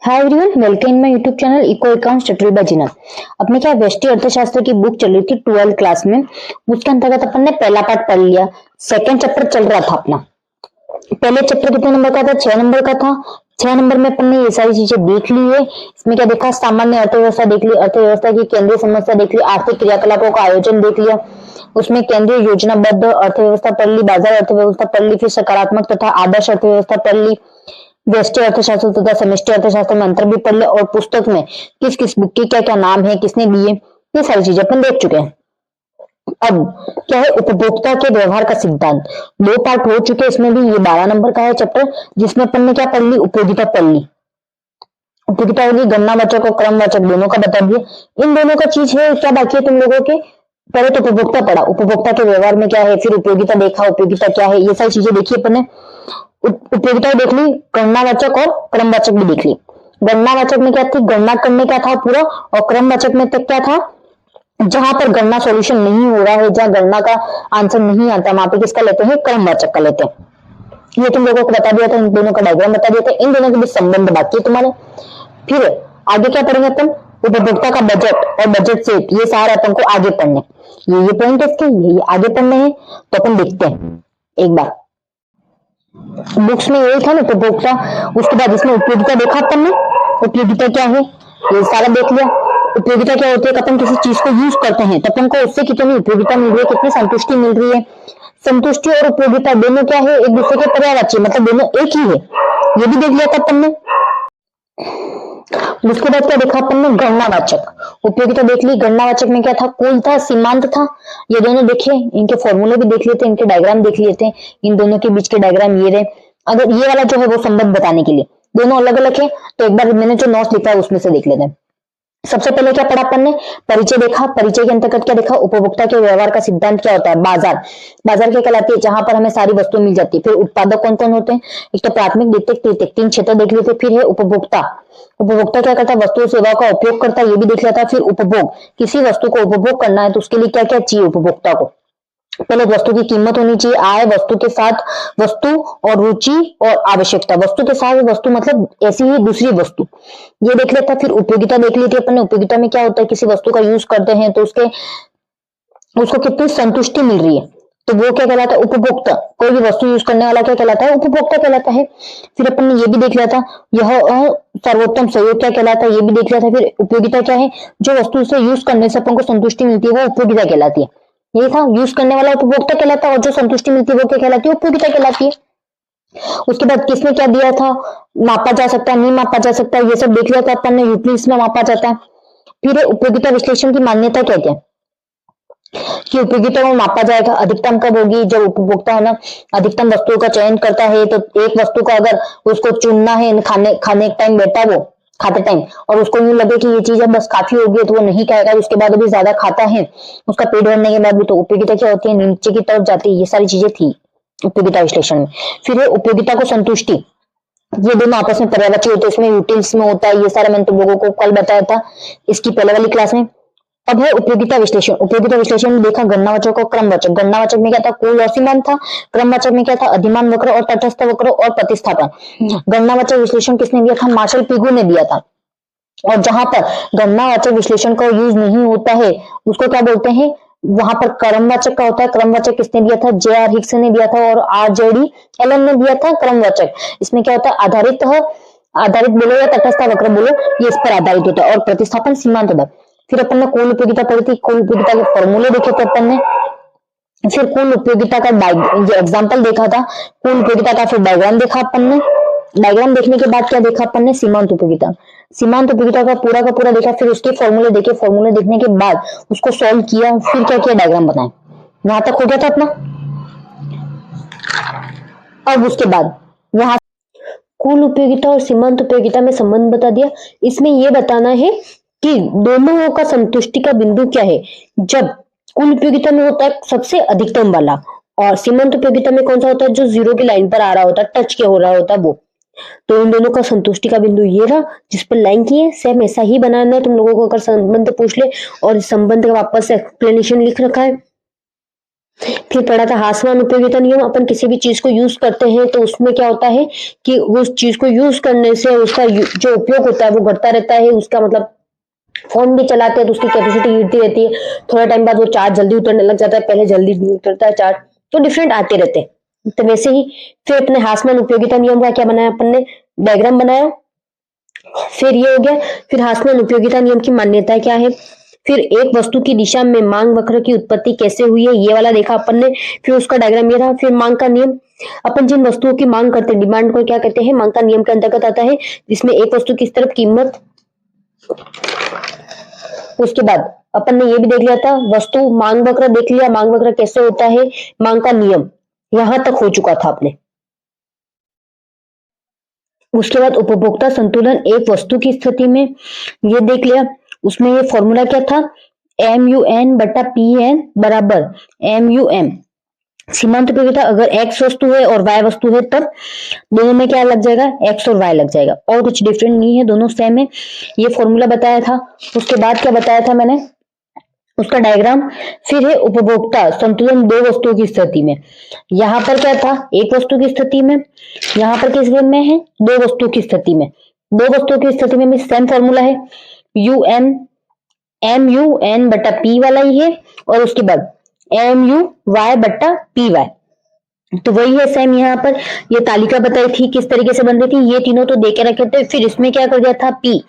Hi everyone, welcome in my YouTube channel eco accounts tutorial by Zeenat. अपने क्या व्यष्टि अर्थशास्त्र की बुक चल रही थी 12th क्लास में। उसके अंतर्गत अपन ने पहला पार्ट पढ़ लिया। सेकंड चैप्टर चल रहा था अपना। पहले चैप्टर कितने नंबर का था? 6 नंबर का था। 6 नंबर में अपन ने ये सारी चीजें देख ली है। इसमें क्या देखा? सामान्य अर्थव्यवस्था देख ली, अर्थव्यवस्था की केंद्रीय समस्या देख ली, आर्थिक क्रियाकलापों का आयोजन देख लिया, उसमें केंद्रीय योजनाबद्ध अर्थव्यवस्था पढ़ ली, बाजार अर्थव्यवस्था पढ़ ली, फिर सकारात्मक तथा आदर्श अर्थव्यवस्था पढ़ ली, व्यष्टि अर्थशास्त्र तथा समष्टि अर्थशास्त्र में अंतर भी पढ़ लिया, और पुस्तक में किस किस बुक के क्या क्या नाम है, किसने दिए, ये सारी चीजें अपन देख चुके हैं। अब क्या है? उपभोक्ता के व्यवहार का सिद्धांत। 2 पार्ट हो चुके, इसमें भी ये 12 नंबर का है चैप्टर, जिसमें अपन ने क्या पढ़ ली? उपयोगिता पढ़ ली। उपयोगिता होगी गणनावाचक और क्रमवाचक दोनों का बता दिए। इन दोनों का चीज है क्या बाकी है तुम लोगों के? पहले तो उपभोक्ता पढ़ा, उपभोक्ता के व्यवहार में क्या है, फिर उपयोगिता देखा, उपयोगिता क्या है, ये सारी चीजें देखी अपन ने। उपयोगिता देख ली, गणनावाचक और क्रमवाचक भी देख ली। गणनावाचक में क्या थी? गणना करने का था पूरा, और क्रमवाचक में तक क्या था? जहां पर गणना सॉल्यूशन नहीं हो रहा है, जहां गणना का आंसर नहीं आता, वहां पे किसका लेते हैं? क्रमवाचक का लेते हैं। ये तुम लोगों को बता दिया था, इन दोनों का डायग्राम बता दिया था, इन दोनों के बीच संबंध बाकी है तुम्हारे। फिर आगे क्या पढ़ेंगे अपन? उपभोक्ता का बजट और बजट से ये सारे अपन को आगे पढ़ने, ये पॉइंट है इसके, ये आगे पढ़ने हैं। तो अपन देखते हैं एक बार। बुक्स में यही था ना उपभोक्ता। उसके बाद इसमें उपयोगिता देखा अपन ने। उपयोगिता क्या है ये सारा देख लिया। उपयोगिता क्या होती है? अपन किसी चीज को यूज करते हैं तो अपन को उससे कितनी उपयोगिता मिल रही है, कितनी संतुष्टि मिल रही है। संतुष्टि और उपयोगिता दोनों क्या है? एक दूसरे के पर्यायवाची, मतलब दोनों एक ही है। ये भी देख लिया था अपन ने। उसके बाद क्या देखा अपन ने? गणनावाचक। उपयोगिता देख ली। गणनावाचक में क्या था? कुल था, सीमांत था। ये दोनों देखे, इनके फॉर्मूले भी देख लेते हैं, इनके डायग्राम देख लेते हैं। इन दोनों के बीच के डायग्राम ये रहे। अगर ये वाला जो है वो संबंध बताने के लिए, दोनों अलग अलग है तो एक बार मैंने जो नोट्स लिखा है उसमें से देख लेते हैं। सबसे पहले क्या पढ़ा अपन ने? परिचय देखा। परिचय के अंतर्गत क्या देखा? उपभोक्ता के व्यवहार का सिद्धांत क्या होता है? बाजार। बाजार क्या कहलाती है? जहां पर हमें सारी वस्तुएं मिल जाती है। फिर उत्पादक कौन कौन होते हैं? एक तो प्राथमिक, द्वितीयक, तृतीयक, 3 क्षेत्र देख लेते। फिर है उपभोक्ता। उपभोक्ता क्या करता है? वस्तु सेवाओं का उपयोग करता है, ये भी देख लेता है। फिर उपभोग, किसी वस्तु को उपभोग करना है तो उसके लिए क्या क्या चाहिए उपभोक्ता को? पहले वस्तु की कीमत होनी चाहिए, आय, वस्तु के साथ वस्तु, और रुचि और आवश्यकता। वस्तु के साथ वस्तु मतलब ऐसी ही दूसरी वस्तु, ये देख लेता। फिर उपयोगिता देख ली थी अपन ने। उपयोगिता में क्या होता है? किसी वस्तु का यूज करते हैं तो उसको कितनी संतुष्टि मिल रही है, तो वो क्या कहलाता है? उपभोक्ता। कोई भी वस्तु यूज करने वाला क्या कहलाता है? उपभोक्ता कहलाता है। फिर अपन ने ये भी देख लिया था, यह सर्वोत्तम सहयोग क्या कहलाता है, ये भी देख लिया था। फिर उपयोगिता क्या है? जो वस्तु से यूज करने से अपन को संतुष्टि मिलती है वो उपयोगिता कहलाती है। यही था, यूज करने वाला उपभोक्ता कहलाता है, और जो संतुष्टि मिलती है वो क्या कहलाती है? उपयोगिता कहलाती है। उसके बाद किसने क्या दिया था? मापा जा सकता है, नहीं मापा जा सकता है, ये सब देख लिया था अपन ने। यूटिलिटीज में मापा जाता है। फिर उपयोगिता विश्लेषण की मान्यता क्या है कि उपयोगिता को मापा जाएगा। अधिकतम कब होगी? जब उपभोक्ता है ना अधिकतम वस्तुओं का चयन करता है, तो एक वस्तु का अगर उसको चुनना है, खाने टाइम बैठा वो खाते टाइम, और उसको यूं लगे कि ये चीज अब बस काफी होगी, तो वो नहीं खाएगा, उसके बाद अभी ज्यादा खाता है, उसका पेट भरने के बाद भी, तो उपयोगिता क्या होती है? नीचे की तरफ जाती है। ये सारी चीजें थी उपयोगिता विश्लेषण में। फिर है उपयोगिता को संतुष्टि। ये दोनों आपस में पर्यायवाची होते हैं, इसमें यूटिल्स में होता है। ये सारा मैंने तुम लोगों को कल बताया था इसकी पहले वाली क्लास में। अब है उपयोगिता विश्लेषण। उपयोगिता विश्लेषण में देखा गणनावाचक और क्रमवाचक। गणनावाचक में क्या था? कुल और सीमांत था। क्रमवाचक में क्या था? अधिमान वक्र और तटस्थ वक्र और प्रतिस्थापन। गणनावाचक विश्लेषण किसने दिया था? मार्शल पिगू ने दिया था। और जहां पर गणनावाचक विश्लेषण का यूज नहीं होता है उसको क्या बोलते हैं? वहां पर क्रमवाचक का होता है। क्रमवाचक किसने दिया था? जे.आर. हिक्स ने दिया था, और आर.जे.डी. एलन ने दिया था क्रमवाचक। इसमें क्या होता है? आधारित बोलो या तटस्थ वक्र बोलो, ये इस पर आधारित होता है। और प्रतिस्थापन सीमांत दर। फिर अपन ने कुल उपयोगिता पढ़ी थी। कुल उपयोगिता के फॉर्मूले देखे थे अपन ने। फिर कुल उपयोगिता का एग्जाम्पल देखा था। कुल उपयोगिता का फिर डायग्राम देखा अपन ने। डायग्राम देखने के बाद क्या देखा अपन ने? सीमांत उपयोगिता। सीमांत उपयोगिता का पूरा देखा। फिर उसके फॉर्मूले देखे। फॉर्मूले देखने के बाद उसको सॉल्व किया। फिर क्या किया? डायग्राम बनाए। वहां तक हो गया था अपना। अब उसके बाद वहां कुल उपयोगिता और सीमांत उपयोगिता में संबंध बता दिया। इसमें यह बताना है कि दोनों का संतुष्टि का बिंदु क्या है। जब कुल उपयोगिता में होता है सबसे अधिकतम वाला, और सीमांत उपयोगिता में कौन सा होता है? जो जीरो की लाइन पर आ रहा होता है, टच के हो रहा होता है वो। तो इन दोनों का संतुष्टि का बिंदु ये रहा जिस पर लाइन की है। सेम ऐसा ही बनाना है तुम लोगों को, अगर संबंध पूछ ले। और इस संबंध का वापस से एक्सप्लेनेशन लिख रखा है। फिर पढ़ा था हास्यमान उपयोगिता नियम। अपन किसी भी चीज को यूज करते हैं तो उसमें क्या होता है कि उस चीज को यूज करने से उसका जो उपयोग होता है वो बढ़ता रहता है। उसका मतलब फोन भी चलाते हैं तो उसकी कैपेसिटी गिरती रहती है, थोड़ा टाइम बाद वो चार्ज जल्दी उतरने लग जाता है, पहले जल्दी उतरता है चार्ज, तो डिफरेंट आते रहते हैं। तो वैसे ही फिर अपने हास्यमान उपयोगिता नियम का क्या बनाया अपन ने, डायग्राम बनाया। फिर ये हो गया। फिर हास्यमान उपयोगिता नियम की मान्यता क्या है। फिर एक वस्तु की दिशा में मांग वक्र की उत्पत्ति कैसे हुई है, ये वाला देखा अपन ने। फिर उसका डायग्राम ये रहा। फिर मांग का नियम, अपन जिन वस्तुओं की मांग करते हैं, डिमांड को क्या कहते हैं, मांग का नियम के अंतर्गत आता है, जिसमें एक वस्तु की इस तरफ कीमत। उसके बाद अपन ने ये भी देख लिया था, वस्तु मांग वक्र देख लिया, मांग वक्र कैसे होता है, मांग का नियम यहां तक हो चुका था अपने। उसके बाद उपभोक्ता संतुलन एक वस्तु की स्थिति में, ये देख लिया। उसमें ये फॉर्मूला क्या था, MUN/PN बराबर MUM। सीमांत उपयोगिता अगर x वस्तु है और y वस्तु है तब दोनों में क्या लग जाएगा, x और y लग जाएगा, और कुछ डिफरेंट नहीं है, दोनों सेम है। ये फॉर्मूला बताया था। उसके बाद क्या बताया था मैंने, उसका डायग्राम। फिर है उपभोक्ता संतुलन दो वस्तुओं की स्थिति में। यहां पर क्या था, एक वस्तु की स्थिति में, यहां पर किस में है, दो वस्तुओं की स्थिति में। दो वस्तुओं की स्थिति में भी सेम फॉर्मूला है, MUN/P वाला ही है, और उसके बाद MUY/PY, तो वही है सेम। यहाँ पर ये तालिका बताई थी किस तरीके से बन रही थी, ये तीनों तो देके रखे थे। फिर इसमें क्या कर दिया था, P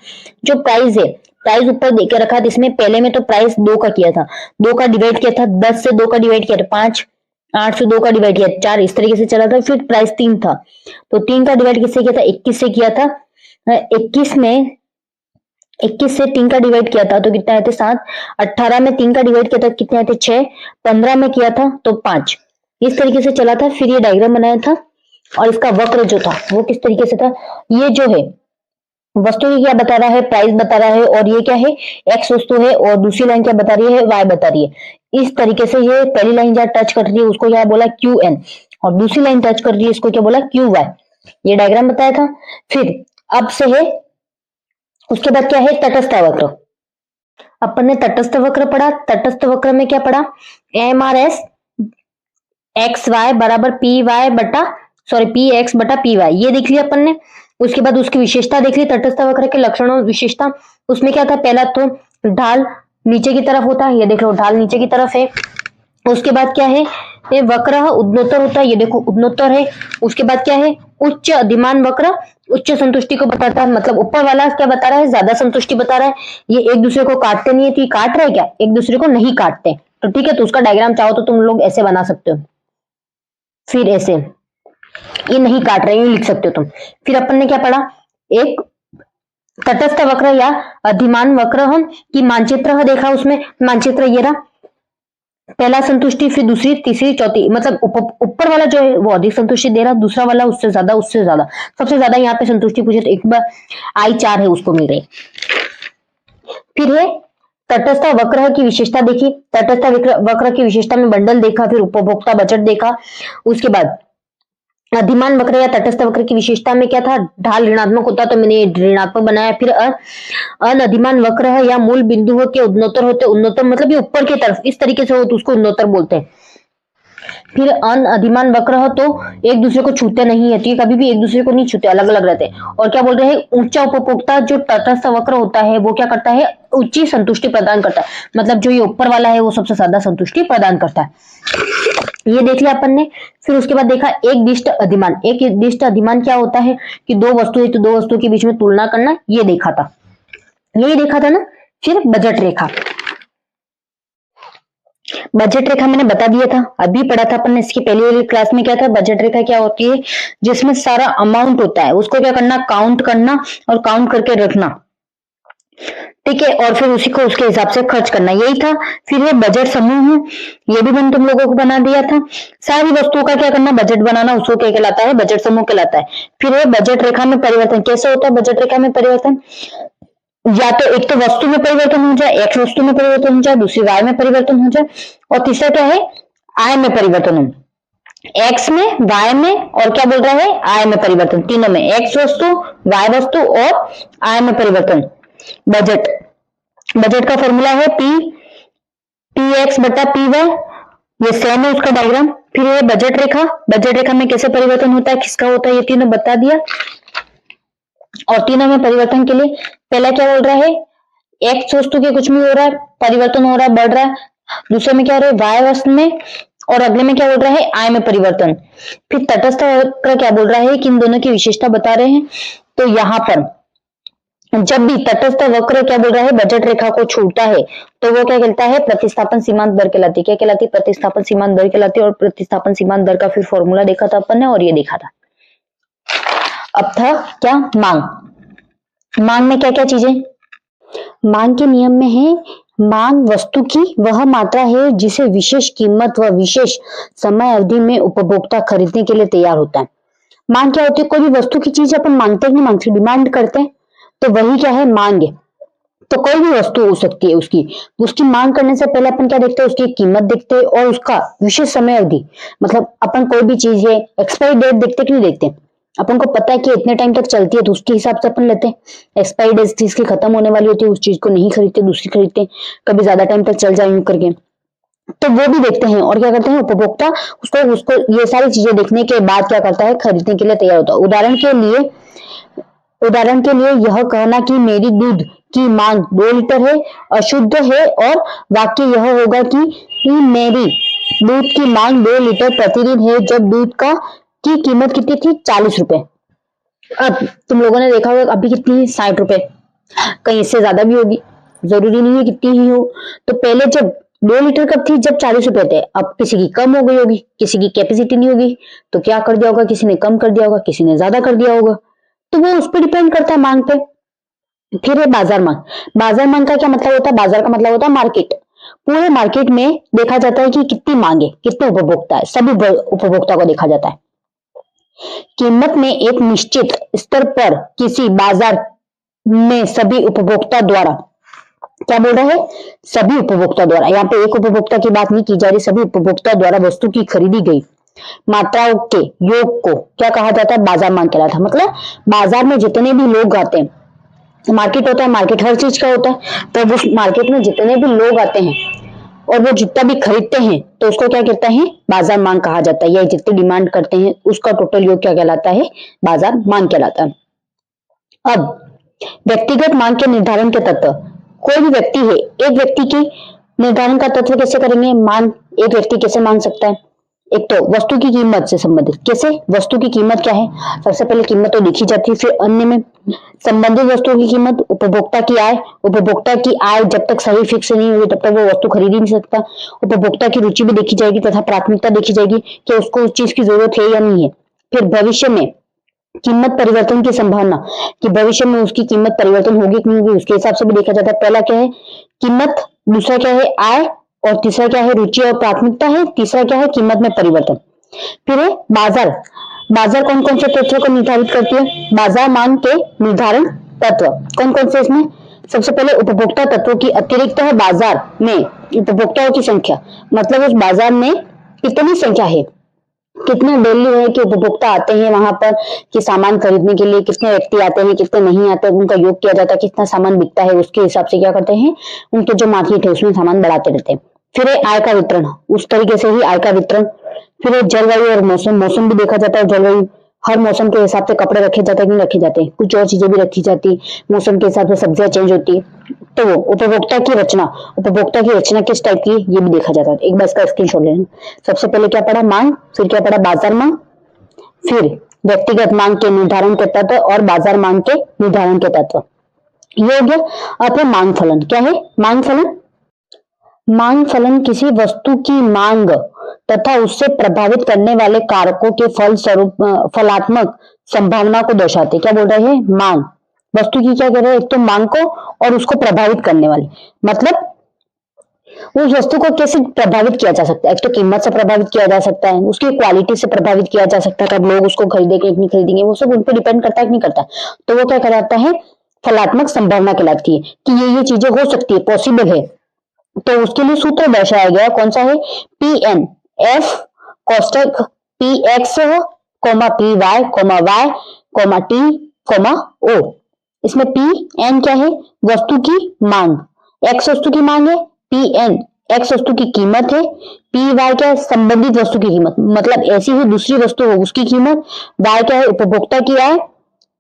जो प्राइस है, प्राइस ऊपर देके रखा था। इसमें पहले में तो प्राइस 2 का किया था, 2 का डिवाइड किया था, 10 से 2 का डिवाइड किया था 5, 8 से 2 का डिवाइड किया 4, इस तरीके से चला था। फिर प्राइस 3 था, तो 3 का डिवाइड किससे किया था, 21 से किया था। 21 में 21 से 3 का डिवाइड किया था तो कितना आए थे 7, 18 में 3 का डिवाइड किया था कितने आए थे 6, 15 में किया था तो 5, इस तरीके से चला था। फिर ये डायग्राम बनाया था, और इसका वक्र जो था वो किस तरीके से था, ये जो है वस्तु की क्या बता रहा है, प्राइस बता रहा है, और ये क्या है, एक्स वस्तु है, और दूसरी लाइन क्या बता रही है, वाई बता रही है। इस तरीके से ये पहली लाइन जहाँ टच कर रही है उसको क्या बोला, QN, और दूसरी लाइन टच कर रही है इसको क्या बोला, QY। ये डायग्राम बताया था। फिर अब से है, उसके बाद क्या है, तटस्थ वक्र। अपन ने तटस्थ वक्र पढ़ा। तटस्थ वक्र में क्या पढ़ा, MRS XY बराबर PX/PY, ये देख लिया अपन ने। उसके बाद उसकी विशेषता देख ली, तटस्थ वक्र के लक्षण और विशेषता। उसमें क्या था, पहला तो ढाल नीचे की तरफ होता है, ये देख लो ढाल नीचे की तरफ है। उसके बाद क्या है, ये वक्र उद्नोत्तर होता है, ये देखो उद्नोत्तर है। उसके बाद क्या है, उच्च अधिमान वक्र उच्च संतुष्टि को बताता है, मतलब ऊपर वाला क्या बता रहा है, ज्यादा संतुष्टि बता रहा है। ये एक दूसरे को काटते नहीं है, तो ये काट रहे क्या, एक दूसरे को नहीं काटते, तो ठीक है। तो उसका डायग्राम चाहो तो तुम लोग ऐसे बना सकते हो, फिर ऐसे, ये नहीं काट रहे, ये लिख सकते हो तुम। फिर अपन ने क्या पढ़ा, एक तटस्थ वक्र या अधिमान वक्र हम की मानचित्र देखा। उसमें मानचित्र ये रहा, पहला संतुष्टि, फिर दूसरी, तीसरी, चौथी, मतलब ऊपर वाला जो है वो अधिक संतुष्टि दे रहा, दूसरा वाला उससे ज्यादा, उससे ज्यादा, सबसे ज्यादा यहाँ पे संतुष्टि पूछे तो एक बार I4 है उसको मिल रही। फिर है तटस्थ वक्र की विशेषता देखी। तटस्थ वक्र की विशेषता में बंडल देखा, फिर उपभोक्ता बजट देखा। उसके बाद अधिमान वक्र या तटस्थ वक्र की विशेषता में क्या था, ढाल ऋणात्मक होता तो मैंने ऋणात्मक बनाया। फिर अनधिमान वक्र है या मूल बिंदु हो के उन्नोत्तर होते, उन्नोत्तर मतलब ये ऊपर की तरफ इस तरीके से हो तो उसको उन्नोत्तर बोलते हैं। फिर अनधिमान वक्र हो तो एक दूसरे को छूते नहीं है, तो ये कभी भी एक दूसरे को नहीं छूते, अलग अलग रहते हैं। और क्या बोल रहे हैं, ऊंचा उपभोक्ता जो तटस्थ वक्र होता है वो क्या करता है, ऊंची संतुष्टि प्रदान करता है, मतलब जो ये ऊपर वाला है वो सबसे ज्यादा संतुष्टि प्रदान करता है, ये देख लिया अपन ने। फिर उसके बाद देखा एक दिष्ट अधिमान। एक दिष्ट अधिमान क्या होता है कि दो वस्तु है तो दो वस्तुओं के बीच में तुलना करना, ये देखा था, यही देखा था ना। फिर बजट रेखा, बजट रेखा मैंने बता दिया था, अभी पढ़ा था अपन ने इसकी पहली वाली क्लास में। क्या था, बजट रेखा क्या होती है, जिसमें सारा अमाउंट होता है उसको क्या करना, काउंट करना और काउंट करके रखना, ठीक है, और फिर उसी को उसके हिसाब से खर्च करना, यही था। फिर ये बजट समूह है, ये भी मैंने तुम लोगों को बना दिया था। सारी वस्तुओं का क्या करना, बजट बनाना, उसको क्या कहलाता है, बजट समूह कहलाता है। फिर ये बजट रेखा में परिवर्तन कैसे होता है, बजट रेखा में परिवर्तन या तो एक तो वस्तु में परिवर्तन हो जाए, एक वस्तु में परिवर्तन हो जाए, दूसरी वाय में परिवर्तन हो जाए, और तीसरा क्या है, आय में परिवर्तन हो, एक्स में, वाय में, और क्या बोल रहा है, आय में परिवर्तन, तीनों में, एक्स वस्तु, वाय वस्तु और आय में परिवर्तन। बजट, बजट का फॉर्मूला है P X/PY, ये सेम है उसका डायग्राम। फिर ये बजट रेखा, बजट रेखा में कैसे परिवर्तन होता है, किसका होता है, ये तीनों बता दिया। और तीनों में परिवर्तन के लिए पहला क्या बोल रहा है, एक्स वस्तु के कुछ भी हो रहा है, परिवर्तन हो रहा है, बढ़ रहा है। दूसरे में क्या हो रहा है, वाय वस्तु में। और अगले में क्या बोल रहा है, आय में परिवर्तन। फिर तटस्थ वक्र क्या बोल रहा है कि इन दोनों की विशेषता बता रहे हैं। तो यहाँ पर जब भी तटस्थ वक्र क्या बोल रहा है, बजट रेखा को छूता है, तो वो क्या कहता है, प्रतिस्थापन सीमांत दर कहलाती है। क्या कहलाती है, प्रतिस्थापन सीमांत दर कहलाती है। और प्रतिस्थापन सीमांत दर का फिर फॉर्मूला देखा था अपन ने, और ये देखा था। अब था क्या, मांग। मांग में क्या क्या चीजें, मांग के नियम में है, मांग वस्तु की वह मात्रा है जिसे विशेष कीमत व विशेष समय अवधि में उपभोक्ता खरीदने के लिए तैयार होता है। मांग क्या होती है, कोई भी वस्तु की चीज अपन मांगते हैं, नहीं मांगते, डिमांड करते हैं, तो वही क्या है, मांग है। तो कोई भी वस्तु हो सकती है, उसकी उसकी मांग करने से पहले अपन क्या देखते हैं, उसकी कीमत देखते हैं और उसका विशेष समय अवधि। मतलब अपन कोई भी चीज है, एक्सपायरी डेट देखते कि नहीं देखते, अपन को पता है कि इतने टाइम तक चलती है, तो उसके हिसाब से अपन लेते हैं। एक्सपायरी डेट जिसकी खत्म होने वाली होती है, उस चीज को नहीं खरीदते, दूसरी खरीदते हैं, कभी ज्यादा टाइम तक चल जाए यूं करके, तो वो भी देखते हैं। और क्या करते हैं, उपभोक्ता उसको उसको ये सारी चीजें देखने के बाद क्या करता है, खरीदने के लिए तैयार होता है। उदाहरण के लिए यह कहना कि मेरी दूध की मांग 2 लीटर है अशुद्ध है, और वाक्य यह होगा कि मेरी दूध की मांग 2 लीटर प्रतिदिन है, जब दूध का की कीमत कितनी थी, 40 रुपए। अब तुम लोगों ने देखा होगा अभी कितनी है, 60 रुपए, कहीं इससे ज्यादा भी होगी, जरूरी नहीं है कितनी ही हो। तो पहले जब 2 लीटर कब थी, जब 40 रुपए थे। अब किसी की कम हो गई होगी, किसी की कैपेसिटी नहीं होगी, तो क्या कर दिया होगा, किसी ने कम कर दिया होगा, किसी ने ज्यादा कर दिया होगा। तो वो उस पर डिपेंड करता है, मांग पे। फिर है बाजार मांग। बाजार मांग का क्या मतलब होता है, बाजार का मतलब होता है मार्केट। पूरे मार्केट में देखा जाता है कि कितनी मांग है, कितने उपभोक्ता है, सभी उपभोक्ता को देखा जाता है। कीमत में एक निश्चित स्तर पर किसी बाजार में सभी उपभोक्ता द्वारा, क्या बोल रहा है, सभी उपभोक्ता द्वारा, यहाँ पे एक उपभोक्ता की बात नहीं की जा रही, सभी उपभोक्ता द्वारा वस्तु की खरीदी गई मात्राओं के योग को क्या कहा जाता है, बाजार मांग कहलाता है। मतलब बाजार में जितने भी लोग आते हैं, मार्केट होता है, मार्केट हर चीज का होता है, तो उस मार्केट में जितने भी लोग आते हैं और वो जितना भी खरीदते हैं, तो उसको क्या कहता है, बाजार मांग कहा जाता है। या जितनी डिमांड करते हैं उसका टोटल योग क्या कहलाता है, बाजार मांग कहलाता है। अब व्यक्तिगत मांग के निर्धारण के तत्व, कोई भी व्यक्ति है, एक व्यक्ति की निर्धारण का तत्व कैसे करेंगे, मांग एक व्यक्ति कैसे मांग सकता है। एक तो वस्तु की कीमत से संबंधित, कैसे, वस्तु की कीमत क्या है, सबसे पहले कीमत तो देखी जाती है, फिर अन्य में संबंधित वस्तुओं की कीमत, उपभोक्ता की आय, उपभोक्ता की आय जब तक सही फिक्स नहीं हुई तब तक वो वस्तु खरीद ही नहीं सकता। उपभोक्ता की रुचि भी देखी जाएगी तथा प्राथमिकता देखी जाएगी कि उसको उस चीज की जरूरत है या नहीं है। फिर भविष्य में कीमत परिवर्तन की संभावना, कि भविष्य में उसकी कीमत परिवर्तन होगी कि नहीं होगी, उसके हिसाब से भी देखा जाता है। पहला क्या है, कीमत, दूसरा क्या है, आय, और तीसरा क्या है, रुचि और प्राथमिकता है, तीसरा क्या है, कीमत में परिवर्तन। फिर है बाजार। बाजार कौन कौन से तत्वों को निर्धारित करती है, बाजार मांग के निर्धारण तत्व कौन कौन से, इसमें सबसे पहले उपभोक्ता तत्वों की अतिरिक्त है बाजार में उपभोक्ताओं की संख्या, मतलब उस बाजार में कितनी संख्या है, कितने डेली है कि उपभोक्ता आते हैं वहां पर कि सामान खरीदने के लिए, कितने व्यक्ति आते हैं, कितने नहीं आते, उनका योग किया जाता है, कितना सामान बिकता है, उसके हिसाब से क्या करते हैं, उनके जो मार्केट है उसमें सामान बढ़ाते रहते हैं। फिर है आय का वितरण, उस तरीके से ही आय का वितरण। फिर है जलवायु और मौसम, मौसम भी देखा जाता है, जलवायु, हर मौसम के हिसाब से कपड़े रखे जाते हैं कि नहीं रखे जाते, कुछ और चीजें भी रखी जाती, मौसम के हिसाब से सब्जियां चेंज होती है। तो वो उपभोक्ता की रचना, उपभोक्ता की रचना किस टाइप की है ये भी देखा जाता है। एक बार इसका स्क्रीनशॉट लेना। सबसे पहले क्या पढ़ा, मांग, फिर क्या पढ़ा, बाजार मांग, फिर व्यक्तिगत मांग के निर्धारण के तत्व और बाजार मांग के निर्धारण के तत्व। ये हो गया। अब है मांग फलन। क्या है मांग फलन, मांग फलन किसी वस्तु की मांग तथा उससे प्रभावित करने वाले कारकों के फल स्वरूप फलात्मक संभावना को दर्शाते। क्या बोल रहे हैं, मांग वस्तु की क्या कह रहे हैं, एक तो मांग को और उसको प्रभावित करने वाली, मतलब उस वस्तु को कैसे प्रभावित किया जा सकता है। एक तो कीमत से प्रभावित किया जा सकता है, उसकी क्वालिटी से प्रभावित किया जा सकता है, कब लोग उसको खरीदेंगे नहीं खरीदेंगे, वो सब उन पर डिपेंड करता है कि नहीं करता। तो वो क्या कहलाता है, फलात्मक संभावना कहलाती है कि ये चीजें हो सकती है, पॉसिबल है। तो उसके लिए सूत्र दर्शाया गया, कौन सा है, पी एन एफ कोष्टक P X comma P Y comma Y comma T comma O. इसमें पी एन क्या है, वस्तु की मांग, एक्स वस्तु की मांग है, पी एन एक्स वस्तु की कीमत है, पी वाई क्या है, संबंधित वस्तु की कीमत, मतलब ऐसी ही दूसरी वस्तु हो उसकी कीमत, वाई क्या है, उपभोक्ता की आय,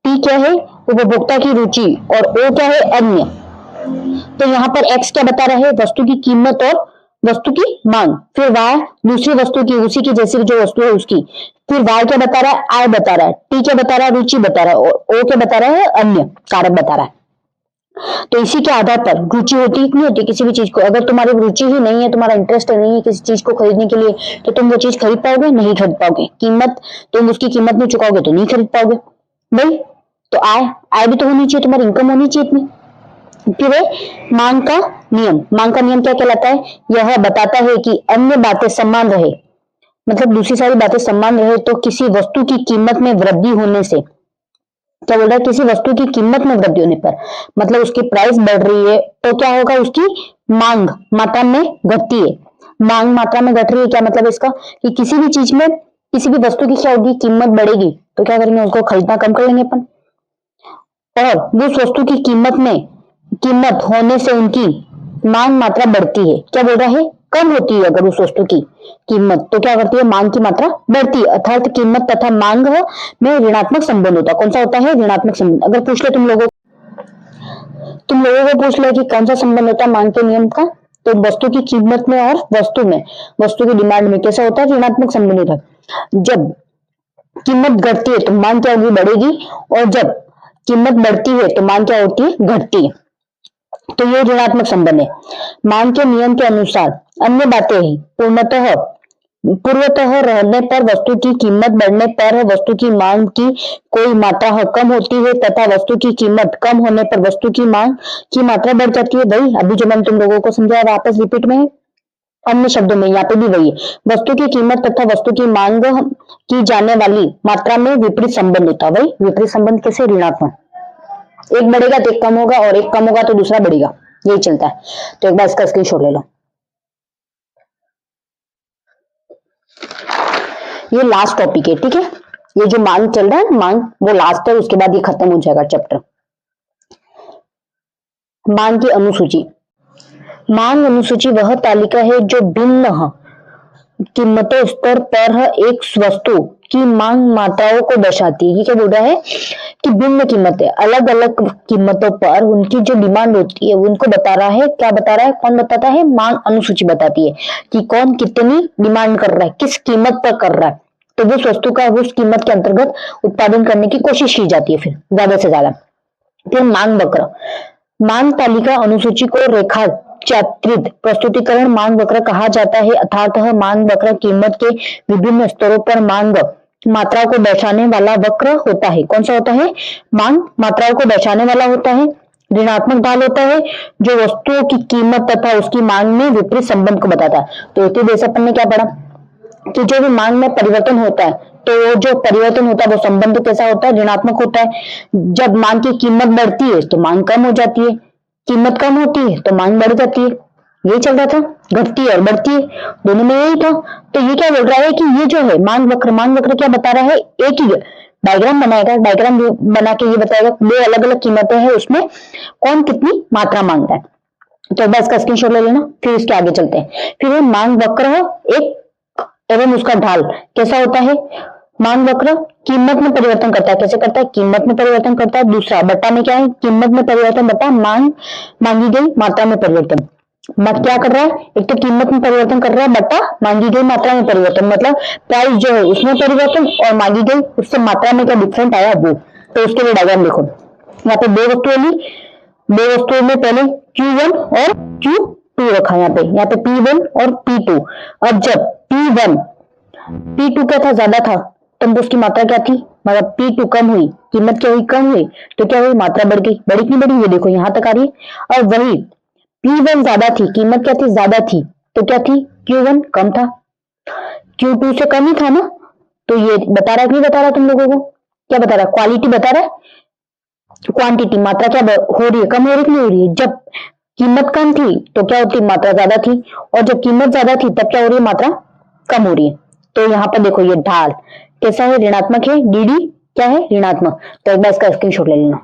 टी क्या है, उपभोक्ता की रुचि, और ओ क्या है, अन्य। तो यहाँ पर एक्स क्या बता रहा है, वस्तु की कीमत और वस्तु की मांग, फिर वाई दूसरी वस्तु की, उसी की जैसी जो वस्तु है उसकी, फिर वाई क्या बता रहा है, आय बता रहा है, टी क्या बता रहा है, रुचि बता रहा है, और ओ क्या बता रहा है, अन्य कारक बता रहा है। तो इसी के आधार पर रुचि होती है कि नहीं होती किसी भी चीज को, अगर तुम्हारी रुचि ही नहीं है, तुम्हारा इंटरेस्ट नहीं है किसी चीज को खरीदने के लिए, तो तुम वो चीज खरीद पाओगे, नहीं खरीद पाओगे। कीमत, तुम उसकी कीमत नहीं चुकाओगे तो नहीं खरीद पाओगे भाई। तो आय, आय भी तो होनी चाहिए, तुम्हारी इनकम होनी चाहिए इतनी। फिर है मांग का नियम, मांग का नियम क्या कहलाता है, यह बताता है कि अन्य बातें समान रहे, मतलब दूसरी सारी बातें समान रहे तो किसी वस्तु की कीमत में वृद्धि होने से, क्या बोल रहा है, किसी वस्तु की कीमत में वृद्धि होने पर, मतलब उसकी प्राइस बढ़ रही है तो क्या होगा, उसकी मांग मात्रा में घटती है। मांग मात्रा में घट रही है, क्या मतलब इसका, कि किसी भी चीज में, किसी भी वस्तु की क्या होगी, कीमत बढ़ेगी, तो क्या करेंगे, उसको खरीदना कम कर लेंगे अपन। और उस वस्तु की कीमत में, कीमत होने से उनकी मांग मात्रा बढ़ती है, क्या बोल रहा है, कम होती है अगर उस वस्तु की कीमत, तो क्या करती है, मांग की मात्रा बढ़ती है, अर्थात कीमत तथा मांग में ऋणात्मक संबंध होता है। कौन सा होता है, ऋणात्मक संबंध। अगर पूछ ले तुम लोगों को पूछ ले कि कौन सा संबंध होता है मांग के नियम का, तो वस्तु की कीमत में और वस्तु में, वस्तु की डिमांड में कैसा होता है, ऋणात्मक संबंध होता है। जब कीमत घटती है तो मांग क्या होगी, बढ़ेगी, और जब कीमत बढ़ती है तो मांग क्या होती है, घटती है। तो ये ऋणात्मक संबंध है। मांग के नियम के अनुसार अन्य बातें ही पूर्वतः रहने पर वस्तु की कीमत बढ़ने पर वस्तु की मांग की कोई मात्रा कम होती है, तथा वस्तु की कीमत कम होने पर वस्तु की मांग की मात्रा बढ़ जाती है। भाई अभी जो मैंने तुम लोगों को समझाया वापस रिपीट में, अन्य शब्दों में यहाँ पे भी वही है, वस्तु की कीमत तथा वस्तु की मांग की जाने वाली मात्रा में विपरीत संबंध होता है। भाई विपरीत संबंध कैसे, ऋणात्मक, एक बढ़ेगा तो एक कम होगा, और एक कम होगा तो दूसरा बढ़ेगा, यही चलता है। तो एक बार इसका स्क्रीनशॉट ले लो। ये लास्ट टॉपिक है, ठीक है, ये जो मांग चल रहा है मांग वो लास्ट है, उसके बाद ये खत्म हो जाएगा चैप्टर। मांग की अनुसूची, मांग अनुसूची वह तालिका है जो भिन्न कीमतों स्तर पर एक वस्तु की मांग मात्राओं को दर्शाती है। ये क्या बोल रहा है कि भिन्न कीमतें, अलग अलग कीमतों पर उनकी जो डिमांड होती है उनको बता रहा है। क्या बता रहा है, कौन बताता है, मांग अनुसूची बताती है कि कौन कितनी डिमांड कर रहा है, किस कीमत पर कर रहा है, तो उस वस्तु का उस कीमत के अंतर्गत उत्पादन करने की कोशिश की जाती है फिर ज्यादा से ज्यादा। फिर मांग वक्र, मांग तालिका अनुसूची को रेखा चित्रित प्रस्तुतिकरण मांग वक्र कहा जाता है, अर्थात मांग वक्र कीमत के विभिन्न स्तरों पर मांग मात्राओं को दर्शाने वाला वक्र होता है। कौन सा होता है, मांग मात्राओं को दर्शाने वाला होता है। ऋणात्मक ढाल होता है जो वस्तुओं की कीमत तथा उसकी मांग में विपरीत संबंध को बताता है। तो एक जैसे अपन ने क्या पढ़ा कि जो भी मांग में परिवर्तन होता है तो जो परिवर्तन होता है वो संबंध कैसा होता है, ऋणात्मक होता है। जब मांग की कीमत बढ़ती है तो मांग कम हो जाती है, कीमत कम होती है तो मांग बढ़ जाती है, यही चल रहा था, घटती है और बढ़ती है, दोनों में यही था। तो ये क्या बोल रहा है कि ये जो है मांग वक्र क्या बता रहा है, एक ही डायग्राम बनाएगा, डायग्राम बना के ये बताएगा दो अलग अलग कीमतें हैं, उसमें कौन कितनी मात्रा मांग रहा है। तो बस का स्क्रीनशॉट ले लेना, फिर इसके आगे चलते हैं। फिर मांग वक्र एक एवं उसका ढाल कैसा होता है, मांग वक्र कीमत में परिवर्तन करता है, कैसे करता है, कीमत में परिवर्तन करता है। दूसरा बट्टा में क्या है, कीमत में परिवर्तन बट्टा मांग मांगी गई मात्रा में परिवर्तन। मत क्या कर रहा है, एक तो कीमत में परिवर्तन कर रहा है, बट्टा मांगी गई मात्रा में परिवर्तन, मतलब प्राइस जो है उसमें परिवर्तन और मांगी गई उससे मात्रा में क्या डिफरेंट आया वो। तो उसके लिए डायग्राम देखो, यहाँ पे दो वस्तुएं ली, दो वस्तुओं में पहले Q1 और Q2 रखा, यहाँ पे P1 और P2। अब जब P2 क्या था, ज्यादा था, तब उसकी मात्रा क्या थी, मतलब P2 कम हुई, कीमत क्या हुई, कम हुई, तो क्या हुई, मात्रा बढ़ गई, बढ़ी नहीं बढ़ी, ये देखो यहां तक आ रही है। और वही P1 ज्यादा थी, कीमत क्या थी, ज्यादा थी, तो क्या थी, Q1 कम था, Q2 से कम ही था ना। तो ये बता रहा है कि नहीं बता रहा, तुम लोगों को क्या बता रहा है, क्वालिटी बता रहा है, क्वांटिटी मात्रा क्या हो रही है, कम हो रही नहीं हो रही है। जब कीमत कम थी तो क्या होती, मात्रा ज्यादा थी, और जब कीमत ज्यादा थी तब क्या हो रही है, मात्रा कम हो रही है। तो यहाँ पर देखो ये ढाल कैसा है, ऋणात्मक है, डीडी क्या है, ऋणात्मक। तो एक बार इसका स्क्रीनशॉट ले लेना।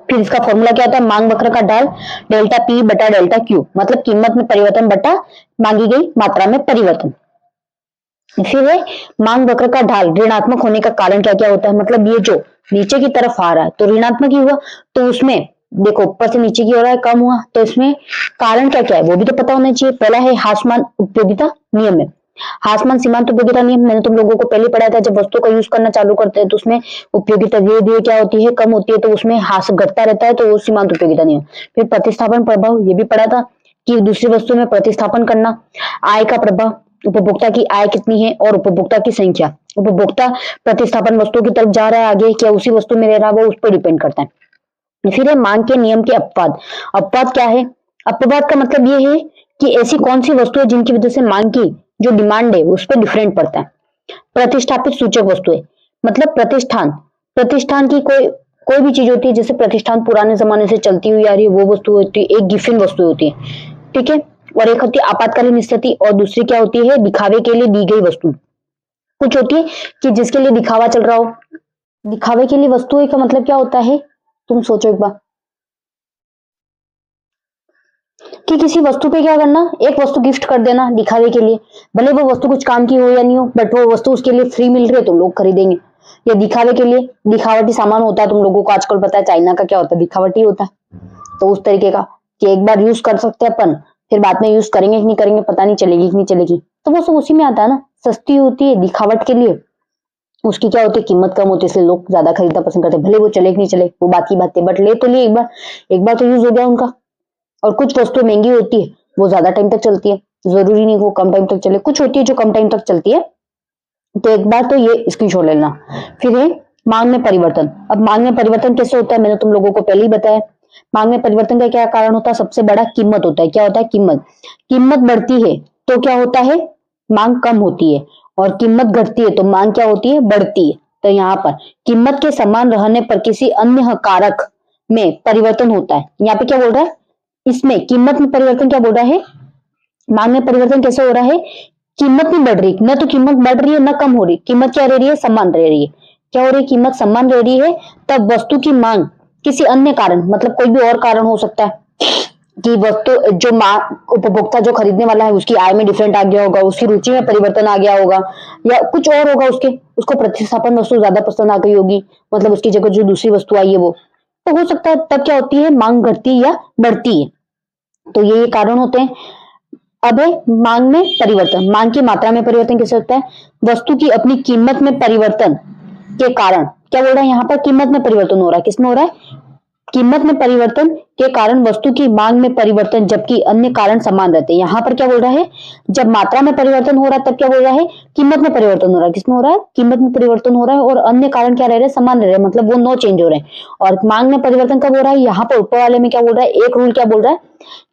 फिर इसका फॉर्मूला क्या होता है, मांग वक्र का ढाल डेल्टा पी बटा डेल्टा क्यू, मतलब कीमत में परिवर्तन बटा मांगी गई मात्रा में परिवर्तन। फिर है मांग वक्र का ढाल ऋणात्मक होने का कारण क्या क्या होता है, मतलब ये जो नीचे की तरफ आ रहा है तो ऋणात्मक ही हुआ, तो उसमें देखो ऊपर से नीचे की हो रहा है कम हुआ, तो इसमें कारण क्या क्या है वो भी तो पता होना चाहिए। पहला है हासमान उपयोगिता नियम है, हासमान सीमांत उपयोगिता नियम मैंने तुम लोगों को पहले पढ़ाया था। जब वस्तु का यूज करना चालू करते हैं तो उसमें उपयोगिता धीरे धीरे क्या होती है, कम होती है, तो उसमें हास घटता रहता है, तो वो सीमांत उपयोगिता नियम। फिर प्रतिस्थापन प्रभाव ये भी पढ़ा था कि दूसरी वस्तु में प्रतिस्थापन करना। आय का प्रभाव, उपभोक्ता की आय कितनी है और उपभोक्ता की संख्या, उपभोक्ता प्रतिस्थापन वस्तु की तरफ जा रहा है आगे क्या उसी वस्तु में रह रहा है, वो उस पर डिपेंड करता है। फिर है मांग के नियम के अपवाद। अपवाद क्या है, अपवाद का मतलब ये है कि ऐसी कौन सी वस्तु है जिनकी वजह से मांग की जो डिमांड है उस पर डिफरेंट पड़ता है। प्रतिष्ठापित सूचक वस्तुएं, मतलब प्रतिष्ठान, प्रतिष्ठान की कोई भी चीज होती है, जैसे प्रतिष्ठान पुराने जमाने से चलती हुई आ रही है वो वस्तु होती है, एक गिफिन वस्तु होती है, ठीक है। और एक होती है आपातकालीन स्थिति, और दूसरी क्या होती है, दिखावे के लिए दी गई वस्तु। कुछ होती है कि जिसके लिए दिखावा चल रहा हो, दिखावे के लिए वस्तु का मतलब क्या होता है, तुम सोचो एक बार कि किसी वस्तु पे क्या करना, एक वस्तु गिफ्ट कर देना दिखावे के लिए, भले वो वस्तु कुछ काम की हो या नहीं हो, बट वो वस्तु उसके लिए फ्री मिल रही है तो लोग खरीदेंगे। या दिखावे के लिए दिखावटी सामान होता है, तुम लोगों को आजकल पता है चाइना का क्या होता है, दिखावटी होता है, तो उस तरीके का कि एक बार यूज कर सकते हैं अपन, फिर बाद में यूज करेंगे कि नहीं करेंगे पता नहीं, चलेगी कि नहीं चलेगी, तो वो सब उसी में आता है ना। सस्ती होती है दिखावट के लिए, उसकी क्या होती है कीमत कम होती है, इसलिए लोग ज्यादा खरीदना पसंद करते हैं, भले वो चले कि नहीं चले वो बात की बात है, बट ले तो लिए एक बार तो यूज हो गया उनका। और कुछ वस्तु महंगी होती है वो ज्यादा टाइम तक चलती है, जरूरी नहीं वो कम टाइम तक चले, कुछ होती है जो कम टाइम तक चलती है, तो एक बार तो ये स्क्रीनशॉट ले लेना। फिर है मांग में परिवर्तन। अब मांग में परिवर्तन कैसे होता है, मैंने तुम लोगों को पहले ही बताया। मांग में परिवर्तन का क्या कारण होता है, सबसे बड़ा कीमत होता है। क्या होता है, कीमत, कीमत बढ़ती है तो क्या होता है, मांग कम होती है, और कीमत घटती है तो मांग क्या होती है, बढ़ती है। तो यहाँ पर कीमत के समान रहने पर किसी अन्य कारक में परिवर्तन होता है। यहाँ पे क्या बोल रहा है, इसमें कीमत में परिवर्तन क्या बोल रहा है, मांग में परिवर्तन कैसे हो रहा है, कीमत नहीं बढ़ रही, न तो कीमत बढ़ रही है न कम हो रही, कीमत क्या रह रही है, समान रह रही है। क्या हो रही है, कीमत समान रह रही है, तब वस्तु की मांग किसी अन्य कारण, मतलब कोई भी और कारण हो सकता है कि वस्तु जो उपभोक्ता जो खरीदने वाला है उसकी आय में डिफरेंट आ गया होगा, उसकी रुचि में परिवर्तन आ गया होगा, या कुछ और होगा, उसको प्रतिस्थापन वस्तु ज्यादा पसंद आ गई होगी, मतलब उसकी जगह जो दूसरी वस्तु आई है वो, तो हो सकता है तब क्या होती है, मांग घटती या बढ़ती है। तो ये कारण होते हैं। अब है मांग में परिवर्तन। मांग की मात्रा में परिवर्तन कैसे होता है, वस्तु की अपनी कीमत में परिवर्तन के कारण, क्या बोल रहा है यहाँ पर, कीमत में परिवर्तन हो रहा है, किसमें हो रहा है, कीमत में परिवर्तन के कारण वस्तु की मांग में परिवर्तन, जबकि अन्य कारण समान रहते हैं। यहाँ पर क्या बोल रहा है, जब मात्रा में परिवर्तन हो रहा है तब क्या बोल रहा है, कीमत में परिवर्तन हो रहा है, किसमें हो रहा है, कीमत में परिवर्तन हो रहा है, और अन्य कारण क्या रह रहे हैं, समान रह रहे हैं, मतलब वो नो चेंज हो रहे हैं। और मांग में परिवर्तन कब हो रहा है, यहाँ पर ऊपर वाले में क्या बोल रहा है, एक रूल क्या बोल रहा है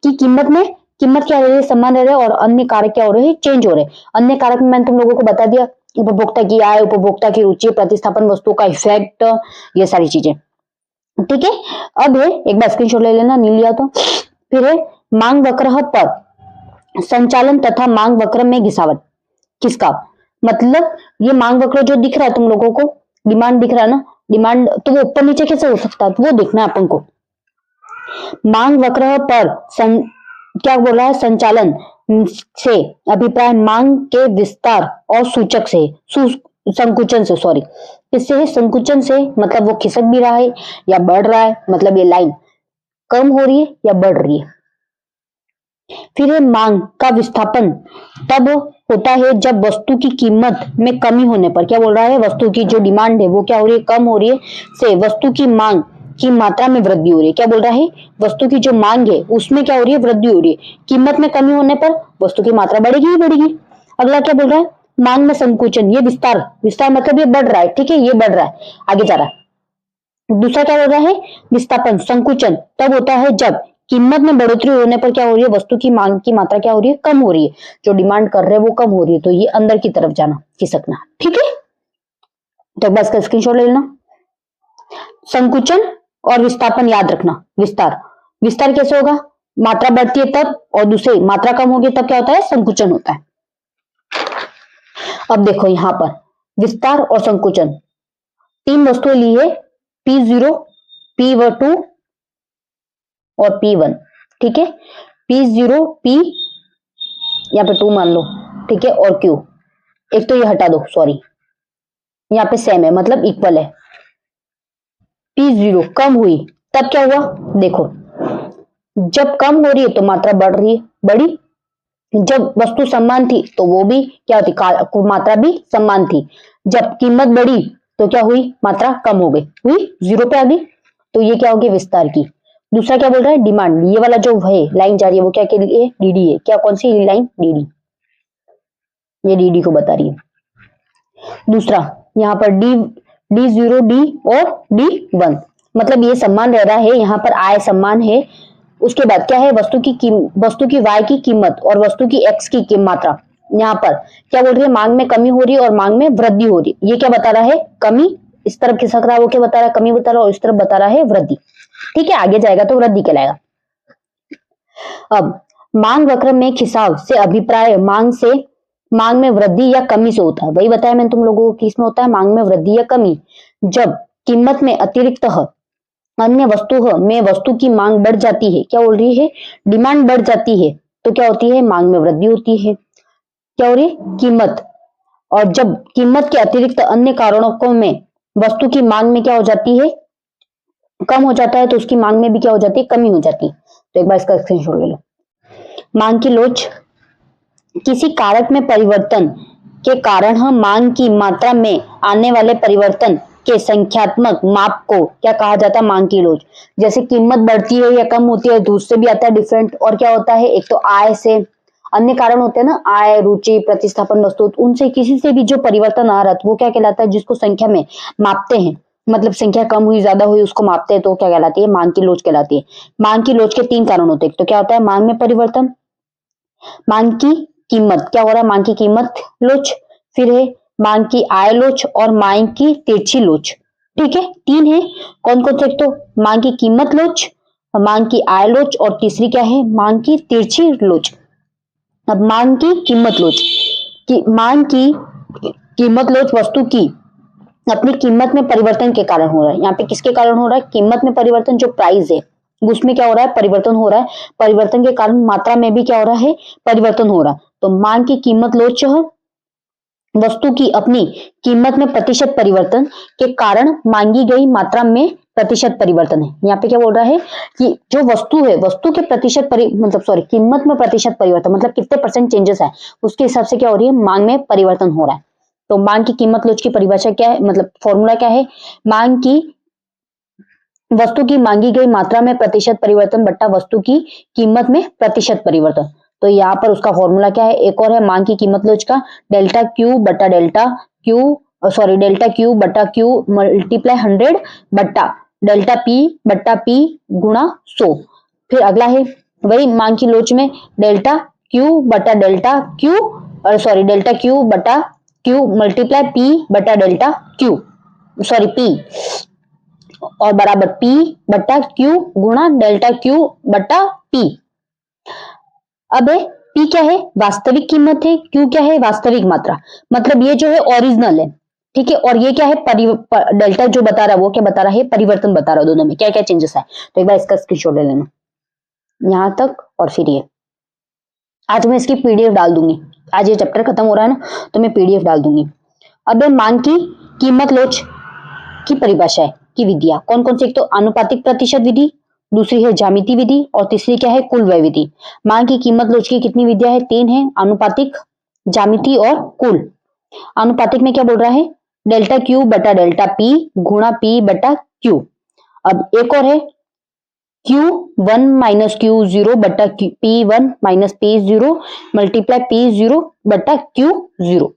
कि कीमत क्या रह रही है, समान रह रहे हैं, और अन्य कारक क्या हो रहे हैं, चेंज हो रहे हैं। अन्य कारक में मैंने तुम लोगों को बता दिया, उपभोक्ता की आय, उपभोक्ता की रुचि, प्रतिस्थापन वस्तु का इफेक्ट, ये सारी चीजें, ठीक है। अब है एक बार स्क्रीनशॉट ले लेना, नहीं लिया तो। फिर है मांग वक्र पर संचालन तथा मांग वक्र में घिसावट किसका, मतलब ये मांग वक्र जो दिख रहा है तुम लोगों को, डिमांड दिख रहा है ना, डिमांड तो वो ऊपर नीचे कैसे हो सकता है, तो वो देखना है अपन को। मांग वक्र पर क्या बोल रहा है, संचालन से अभिप्राय मांग के विस्तार और सूचक से संकुचन से, सॉरी, इससे है संकुचन से, मतलब वो खिसक भी रहा है या बढ़ रहा है, मतलब ये लाइन कम हो रही है या बढ़ रही है। फिर है मांग का विस्थापन तब होता है जब वस्तु की कीमत में कमी होने पर, क्या बोल रहा है, वस्तु की जो डिमांड है वो क्या हो रही है, कम हो रही है, से वस्तु की मांग की मात्रा में वृद्धि हो रही है। क्या बोल रहा है, वस्तु की जो मांग है उसमें क्या हो रही है, वृद्धि हो रही है, कीमत में कमी होने पर वस्तु की मात्रा बढ़ेगी ही बढ़ेगी। अगला क्या बोल रहा है, मांग में संकुचन, ये विस्तार, विस्तार मतलब ये बढ़ रहा है, ठीक है, ये बढ़ रहा है, आगे जा रहा है। दूसरा क्या हो रहा है, विस्थापन, संकुचन तब होता है जब कीमत में बढ़ोतरी होने पर क्या हो रही है, वस्तु की मांग की मात्रा क्या हो रही है, कम हो रही है, जो डिमांड कर रहे हैं वो कम हो रही है, तो ये अंदर की तरफ जाना, खिसकना, ठीक है। तो बस का स्क्रीनशॉट ले लेना। संकुचन और विस्थापन याद रखना। विस्तार, विस्तार कैसे होगा, मात्रा बढ़ती है तब, और दूसरी मात्रा कम होगी तब क्या होता है, संकुचन होता है। अब देखो यहां पर विस्तार और संकुचन, तीन वस्तुएं ली है, P0, P2 और P1, ठीक है। P0 P यहाँ पे 2 मान लो, ठीक है, और Q, एक तो ये हटा दो, सॉरी, यहाँ पे सेम है मतलब इक्वल है। P0 कम हुई तब क्या हुआ, देखो जब कम हो रही है तो मात्रा बढ़ रही है, बढ़ी। जब वस्तु समान थी तो वो भी क्या होती, मात्रा भी समान थी। जब कीमत बढ़ी तो क्या हुई, मात्रा कम हो गई, हुई 0 पे आ गई। तो ये क्या होगी, विस्तार की। दूसरा क्या बोल रहा है, डिमांड। ये वाला जो है लाइन जा रही है वो क्या के लिए, डीडी है। क्या, कौन सी लाइन, डीडी, ये डीडी को बता रही है। दूसरा यहाँ पर D0 D और D1, मतलब ये समान रह रहा है, यहाँ पर आय समान है। उसके बाद क्या है, वस्तु की y की कीमत और वस्तु की x की मात्रा। यहाँ पर क्या बोल रही है, मांग में कमी हो रही है और मांग में वृद्धि हो रही है। ये क्या बता रहा है, कमी इस तरफ खिसक रहा है, वो क्या बता रहा है, कमी बता रहा है, और इस तरफ बता रहा है वृद्धि, ठीक है। आगे जाएगा तो वृद्धि कहलाएगा। अब मांग वक्र में खिंचाव से अभिप्राय मांग में वृद्धि या कमी से होता है। वही बताया मैंने तुम लोगों को कि इसमें होता है मांग में वृद्धि या कमी। जब कीमत में अतिरिक्त अन्य वस्तु में वस्तु की मांग बढ़ जाती है, क्या बोल रही है, डिमांड बढ़ जाती है, तो क्या होती है, मांग में वृद्धि होती है। क्या हो रही है, कीमत। और जब कीमत के अतिरिक्त अन्य कारणों में वस्तु की मांग में क्या हो जाती है, कम हो जाता है, तो उसकी मांग में भी क्या हो जाती है, कमी हो जाती है। तो एक बार इसका स्क्रीनशॉट ले लो। मांग की लोच, किसी कारक में परिवर्तन के कारण हम मांग की मात्रा में आने वाले परिवर्तन के संख्यात्मक माप को क्या कहा जाता है, मांग की लोच। जैसे कीमत बढ़ती है या कम होती है, दूध से भी आता है डिफरेंट। और क्या होता है, एक तो आय से, अन्य कारण होते हैं ना, आय, रुचि, प्रतिस्थापन वस्तु, उनसे किसी से भी जो परिवर्तन आ रहा है वो क्या कहलाता है, जिसको संख्या में मापते हैं, मतलब संख्या कम हुई ज्यादा हुई उसको मापते हैं, तो क्या कहलाती है, मांग की लोच कहलाती है। मांग की लोच के 3 कारण होते हैं। तो क्या होता है, मांग में परिवर्तन, मांग की कीमत, क्या हो रहा है, मांग की कीमत लोच, फिर है मांग की आय लोच और मांग की तिरछी लोच, ठीक है। 3 है, कौन कौन से, तो मांग की कीमत लोच, मांग की आय लोच, और तीसरी क्या है, मांग की तिरछी लोच। अब मांग की कीमत लोच की, मांग की कीमत लोच वस्तु की अपनी कीमत में परिवर्तन के कारण हो रहा है। यहाँ पे किसके कारण हो रहा है, कीमत में परिवर्तन, जो प्राइस है उसमें क्या हो रहा है, परिवर्तन हो रहा है। परिवर्तन के कारण मात्रा में भी क्या हो रहा है, परिवर्तन हो रहा है। तो मांग की कीमत लोच वस्तु की अपनी कीमत में प्रतिशत परिवर्तन के कारण मांगी गई मात्रा में प्रतिशत परिवर्तन है। यहाँ पे क्या बोल रहा है कि जो वस्तु है, वस्तु के प्रतिशत मतलब सॉरी, कीमत में प्रतिशत परिवर्तन मतलब कितने % चेंजेस है, उसके हिसाब से क्या हो रही है, मांग में परिवर्तन हो रहा है। तो मांग की कीमत लोच की परिभाषा क्या है, मतलब फॉर्मूला क्या है, मांग की वस्तु की मांगी गई मात्रा में प्रतिशत परिवर्तन बट्टा वस्तु की कीमत में प्रतिशत परिवर्तन। तो यहाँ पर उसका फॉर्मूला क्या है, एक और है मांग की कीमत लोच का, डेल्टा क्यू बट्टा क्यू मल्टीप्लाई 100 बट्टा डेल्टा पी बट्टा पी गुणा 100। फिर अगला है वही मांग की लोच में डेल्टा क्यू बट्टा डेल्टा क्यू बट्टा क्यू मल्टीप्लाई पी बट्टा डेल्टा क्यू पी और बराबर P बट्टा Q गुणा डेल्टा Q बट्टा P। अब है P क्या है, वास्तविक कीमत है, Q क्या है, वास्तविक मात्रा, मतलब ये जो है ओरिजिनल है, ठीक है। और ये क्या है, डेल्टा जो बता रहा है वो क्या बता रहा है, परिवर्तन बता रहा है, दोनों में क्या क्या चेंजेस है। तो एक बार इसका स्क्रीनशॉट ले लेना यहां तक, और फिर ये आज मैं इसकी PDF डाल दूंगी। आज ये चैप्टर खत्म हो रहा है ना, तो मैं PDF डाल दूंगी। अब मांग की कीमत लोच की परिभाषा की विधियां कौन कौन सी, एक तो आनुपातिक प्रतिशत विधि, दूसरी है ज्यामिति विधि, और तीसरी क्या है, कुल व्यय विधि। मांग की कीमत लोच की कितनी विधियां है, 3 है, आनुपातिक, ज्यामिति और कुल। आनुपातिक में क्या बोल रहा है, डेल्टा क्यू बटा डेल्टा पी गुणा पी बटा क्यू। अब एक और है Q1 माइनस Q0 बटा P1 minus P0 multiply P0 बटा Q0।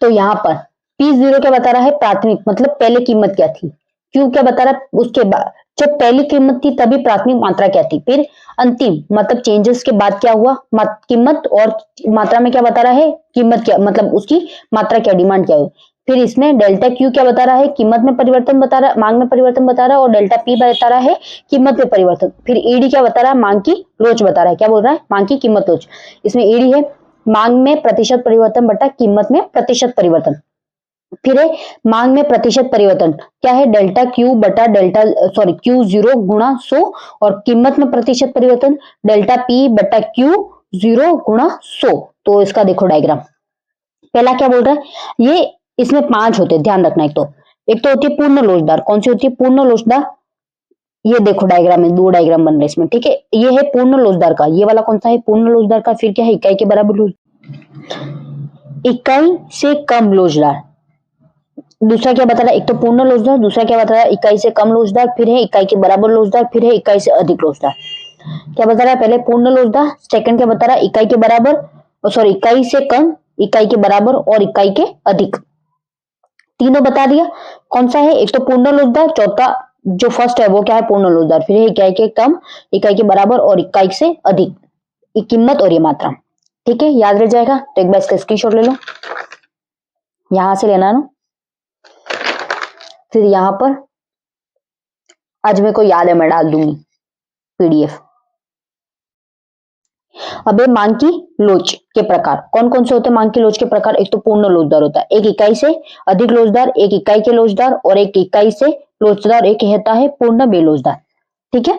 तो यहां पर P0 क्या बता रहा है, प्राथमिक, मतलब पहले कीमत क्या थी, Q क्या बता रहा है, उसके बाद जब पहली कीमत थी तभी प्राथमिक मात्रा क्या थी, फिर अंतिम मतलब चेंजेस के बाद क्या हुआ, कीमत और मात्रा में क्या बता रहा है, कीमत क्या मतलब उसकी मात्रा क्या, डिमांड क्या हुई। फिर इसमें डेल्टा क्यू क्या बता रहा है, कीमत में परिवर्तन बता रहा है, मांग में परिवर्तन बता रहा है, और डेल्टा पी बता रहा है कीमत में परिवर्तन। फिर ईडी क्या बता रहा है, मांग की लोच बता रहा है, क्या बोल रहा है, मांग की कीमत लोच। इसमें ईडी है मांग में प्रतिशत परिवर्तन बटा कीमत में प्रतिशत परिवर्तन। फिर है मांग में प्रतिशत परिवर्तन, क्या है डेल्टा क्यू बटा डेल्टा क्यू जीरो गुणा 100, और कीमत में प्रतिशत परिवर्तन डेल्टा पी बटा क्यू जीरो गुणा 100। तो इसका देखो डायग्राम, पहला क्या बोल रहा है, ये इसमें 5 होते हैं, ध्यान रखना। एक तो होती है पूर्ण लोचदार, कौन सी होती है पूर्ण लोचदार, ये देखो डायग्राम में 2 डायग्राम बन रहे हैं इसमें, ठीक है। ये है पूर्ण लोचदार का, ये वाला कौन सा है पूर्ण लोचदार का। फिर क्या है इकाई के बराबर इकाई से कम लोचदार, दूसरा क्या बता रहा है, एक तो पूर्ण लोचदार, दूसरा क्या बता रहा है इकाई से कम लोचदार, फिर है इकाई के बराबर लोचदार, फिर है इकाई से अधिक लोचदार। क्या बता रहा है, पहले पूर्ण लोचदार, सेकंड क्या बता रहा है इकाई के बराबर इकाई से कम, इकाई के बराबर और इकाई के अधिक, तीनों बता दिया। कौन सा है, एक तो पूर्ण लोचदार, चौथा जो फर्स्ट है वो क्या है पूर्ण लोचदार, फिर है इकाई के कम, इकाई के बराबर और इकाई से अधिक, ये कीमत और ये मात्रा, ठीक है, याद रह जाएगा। तो एक बार इसका स्क्रीनशॉट ले लो, यहां से लेना ना, फिर यहां पर आज मेरे को याद है मैं डाल दूंगी पीडीएफ। अब मांग की लोच के प्रकार कौन कौन से होते हैं, मांग की लोच के प्रकार, एक तो पूर्ण लोचदार होता है, एक इकाई से अधिक लोचदार, एक इकाई के लोचदार और एक इकाई से लोचदार, एक होता है पूर्ण बेलोचदार, ठीक है।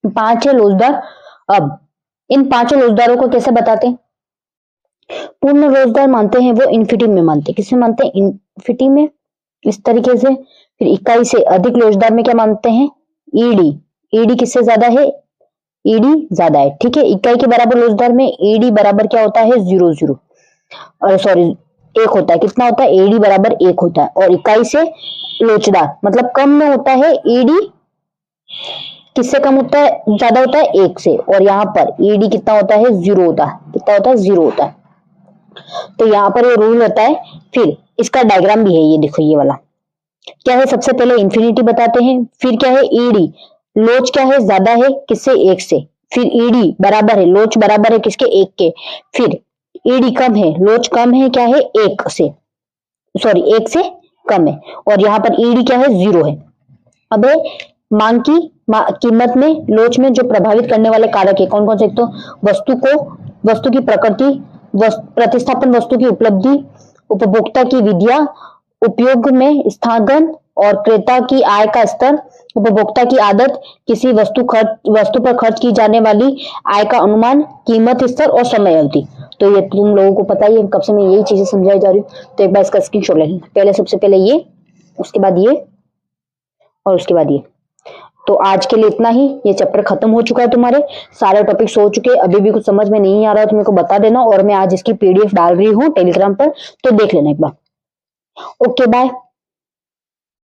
5 है लोचदार। अब इन 5 लोचदारों को कैसे बताते हैं, पूर्ण लोचदार मानते हैं वो इन्फिनिटी में मानते हैं, किसमें मानते हैं इन्फिनिटी में, इस तरीके से। फिर इकाई से अधिक लोचदार में क्या मानते हैं ईडी, ईडी किससे ज्यादा है, ईडी ज्यादा है, ठीक है। इकाई के बराबर लोचदार में ईडी बराबर क्या होता है 0 1 होता है, कितना होता है ईडी बराबर 1 होता है। और इकाई से लोचदार मतलब कम में होता है ईडी, किससे कम होता है ज्यादा होता है 1 से, और यहाँ पर ईडी कितना होता है 0 होता है, कितना होता है 0 होता है। तो यहाँ पर ये रूल होता है। फिर इसका डायग्राम भी है, ये देखो ये वाला क्या है, सबसे पहले इंफिनिटी बताते हैं, फिर क्या है ईडी, लोच क्या है ज्यादा है किससे 1 से, फिर ईडी बराबर है, लोच बराबर है किसके 1 के, फिर ईडी कम है, लोच कम है क्या है 1 से 1 से कम है, और यहाँ पर ईडी क्या है 0 है। अब मांग की कीमत में लोच में जो प्रभावित करने वाले कारक है कौन कौन से, एक तो वस्तु की प्रकृति, प्रतिस्थापन वस्तु की उपलब्धि, उपभोक्ता की विधियां, उपयोग में स्थागन और क्रेता की आय का स्तर, उपभोक्ता की आदत, किसी वस्तु पर खर्च की जाने वाली आय का अनुमान, कीमत स्तर और समय अवधि। तो ये तुम लोगों को पता ही है, कब से मैं यही चीजें समझाई जा रही हूँ। तो एक बार इसका स्क्रीनशॉट ले लेना, पहले सबसे पहले ये, उसके बाद ये और उसके बाद ये। तो आज के लिए इतना ही, ये चैप्टर खत्म हो चुका है, तुम्हारे सारे टॉपिक्स हो चुके हैं। अभी भी कुछ समझ में नहीं आ रहा है तो मेरे को बता देना, और मैं आज इसकी पीडीएफ डाल रही हूँ टेलीग्राम पर, तो देख लेना एक बार। Okay bye.